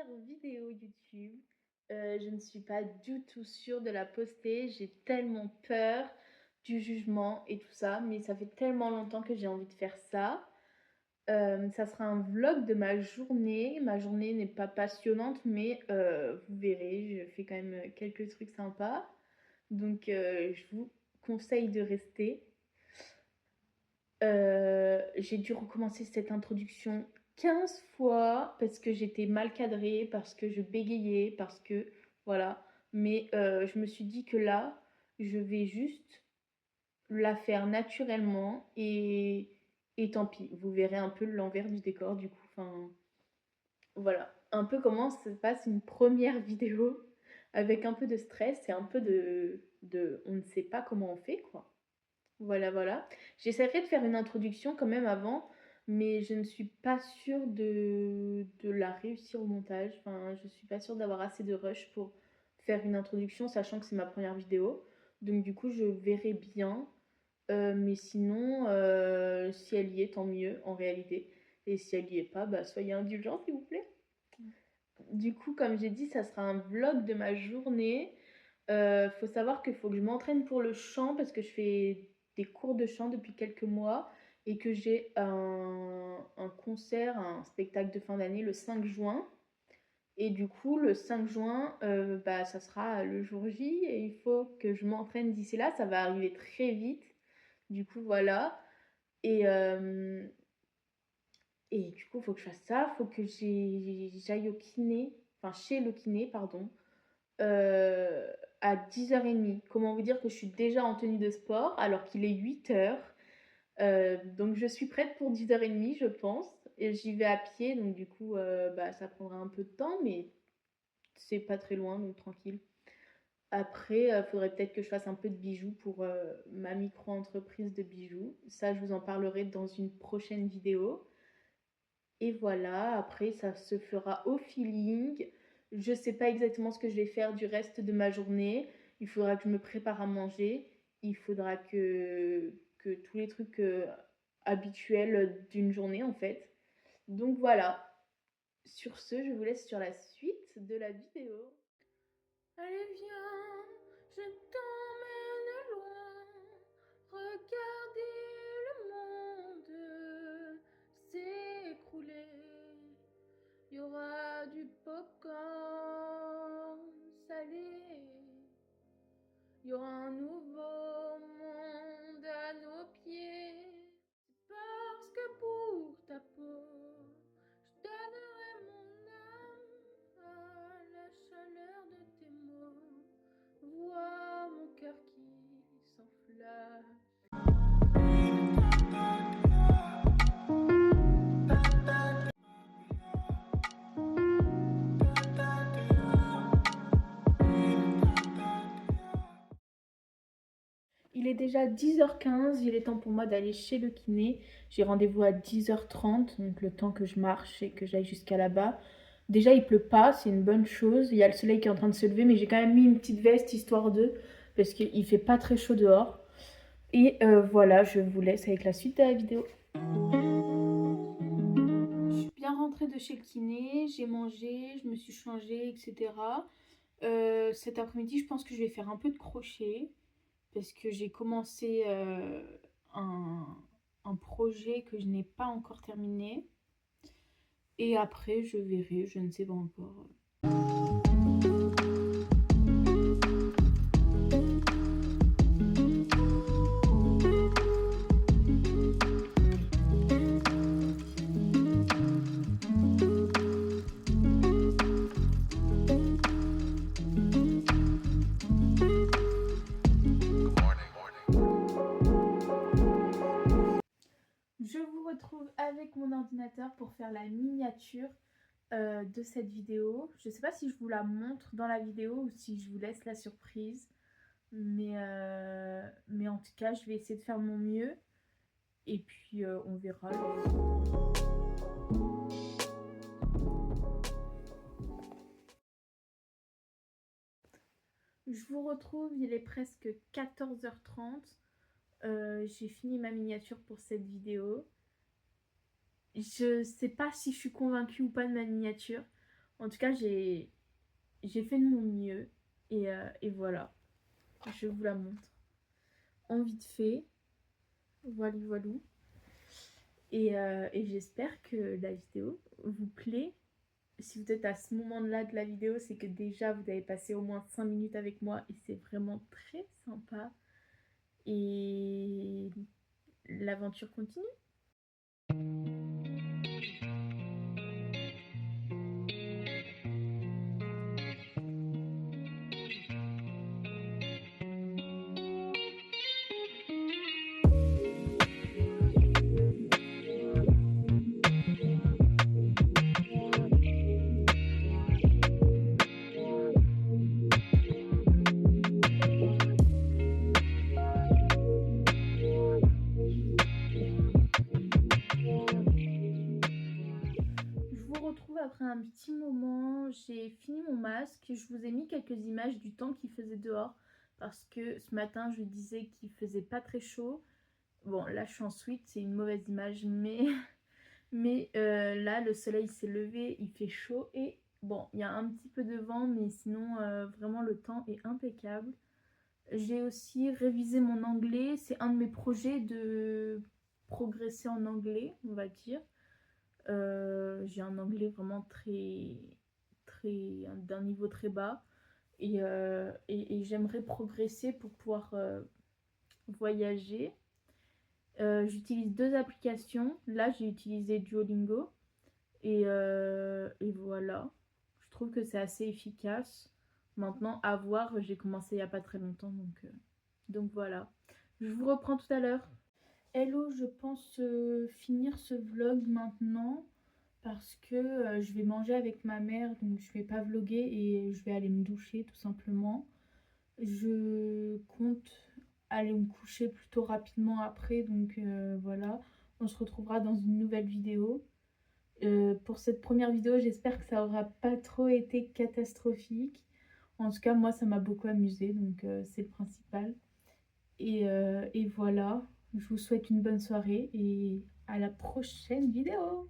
première vidéo YouTube. Je ne suis pas du tout sûre de la poster. J'ai tellement peur du jugement et tout ça, mais ça fait tellement longtemps que j'ai envie de faire ça. Ça sera un vlog de ma journée. Ma journée n'est pas passionnante, mais vous verrez, je fais quand même quelques trucs sympas. Donc je vous conseille de rester. J'ai dû recommencer cette introduction 15 fois parce que j'étais mal cadrée, parce que je bégayais, parce que voilà. Mais je me suis dit que là, je vais juste la faire naturellement et tant pis. Vous verrez un peu l'envers du décor du coup. Enfin, voilà. Un peu comment se passe une première vidéo avec un peu de stress et un peu de on ne sait pas comment on fait quoi. Voilà, voilà. J'essaierai de faire une introduction quand même avant, mais je ne suis pas sûre de la réussir au montage. Enfin, je suis pas sûre d'avoir assez de rush pour faire une introduction, sachant que c'est ma première vidéo. Donc du coup, je verrai bien. Mais sinon, si elle y est, tant mieux en réalité. Et si elle y est pas, bah soyez indulgents s'il vous plaît. Du coup, comme j'ai dit, ça sera un vlog de ma journée. Faut savoir qu'il faut que je m'entraîne pour le chant parce que je fais des cours de chant depuis quelques mois et que j'ai un concert, un spectacle de fin d'année le 5 juin. Et du coup, le 5 juin, bah, ça sera le jour J et il faut que je m'entraîne d'ici là. Ça va arriver très vite. Du coup, voilà. Et, euh, et du coup, il faut que je fasse ça. Il faut que j'aille au kiné, enfin chez le kiné, pardon, à 10h30. Comment vous dire que je suis déjà en tenue de sport alors qu'il est 8h. Donc je suis prête pour 10h30, je pense. Et j'y vais à pied, donc du coup, bah, ça prendra un peu de temps, mais c'est pas très loin, donc tranquille. Après, il faudrait peut-être que je fasse un peu de bijoux pour ma micro-entreprise de bijoux. Ça, je vous en parlerai dans une prochaine vidéo. Et voilà, après ça se fera au feeling. Je sais pas exactement ce que je vais faire du reste de ma journée. Il faudra que je me prépare à manger. Il faudra que tous les trucs habituels d'une journée en fait. Donc voilà. Sur ce, je vous laisse sur la suite de la vidéo. Allez viens, je t'emmène loin. Regardez le monde s'écrouler. Il y aura du popcorn salé. Il y aura un nouveau monde à nos pieds. C'est parce que pour ta peau, je donnerai mon âme à la chaleur de tes mots. Vois mon cœur qui s'enflamme. Il est déjà 10h15, il est temps pour moi d'aller chez le kiné. J'ai rendez-vous à 10h30, donc le temps que je marche et que j'aille jusqu'à là-bas. Déjà, il pleut pas, c'est une bonne chose. Il y a le soleil qui est en train de se lever, mais j'ai quand même mis une petite veste histoire d'eux, parce qu'il fait pas très chaud dehors. Et voilà, je vous laisse avec la suite de la vidéo. Je suis bien rentrée de chez le kiné, j'ai mangé, je me suis changée, etc. Cet après-midi, je pense que je vais faire un peu de crochet parce que j'ai commencé un, un projet que je n'ai pas encore terminé. Et après, je verrai, je ne sais pas encore. Je vous retrouve avec mon ordinateur pour faire la miniature de cette vidéo. Je ne sais pas si je vous la montre dans la vidéo ou si je vous laisse la surprise. Mais en tout cas, je vais essayer de faire mon mieux. Et puis, on verra. Je vous retrouve, il est presque 14h30. J'ai fini ma miniature pour cette vidéo. Je sais pas si je suis convaincue ou pas de ma miniature. En tout cas, j'ai fait de mon mieux et voilà, je vous la montre en vite fait. Voilà, voilà. Et j'espère que la vidéo vous plaît. Si vous êtes à ce moment-là de la vidéo, c'est que déjà vous avez passé au moins 5 minutes avec moi et c'est vraiment très sympa. Et l'aventure continue. Je vous retrouve après un petit moment, j'ai fini mon masque, je vous ai mis quelques images du temps qu'il faisait dehors parce que ce matin je disais qu'il faisait pas très chaud. Bon là je suis en suite, c'est une mauvaise image mais là le soleil s'est levé, il fait chaud et bon il y a un petit peu de vent mais sinon vraiment le temps est impeccable. J'ai aussi révisé mon anglais, c'est un de mes projets de progresser en anglais on va dire. J'ai un anglais vraiment d'un niveau très bas et j'aimerais progresser pour pouvoir voyager. J'utilise deux applications. Là, j'ai utilisé Duolingo et voilà. Je trouve que c'est assez efficace. Maintenant, à voir, j'ai commencé il n'y a pas très longtemps donc voilà. Je vous reprends tout à l'heure. Hello, je pense finir ce vlog maintenant parce que je vais manger avec ma mère, donc je vais pas vlogger et je vais aller me doucher tout simplement. Je compte aller me coucher plutôt rapidement après, donc voilà. On se retrouvera dans une nouvelle vidéo. Pour cette première vidéo, j'espère que ça aura pas trop été catastrophique. En tout cas, moi, ça m'a beaucoup amusé, donc c'est le principal. Et voilà, je vous souhaite une bonne soirée et à la prochaine vidéo.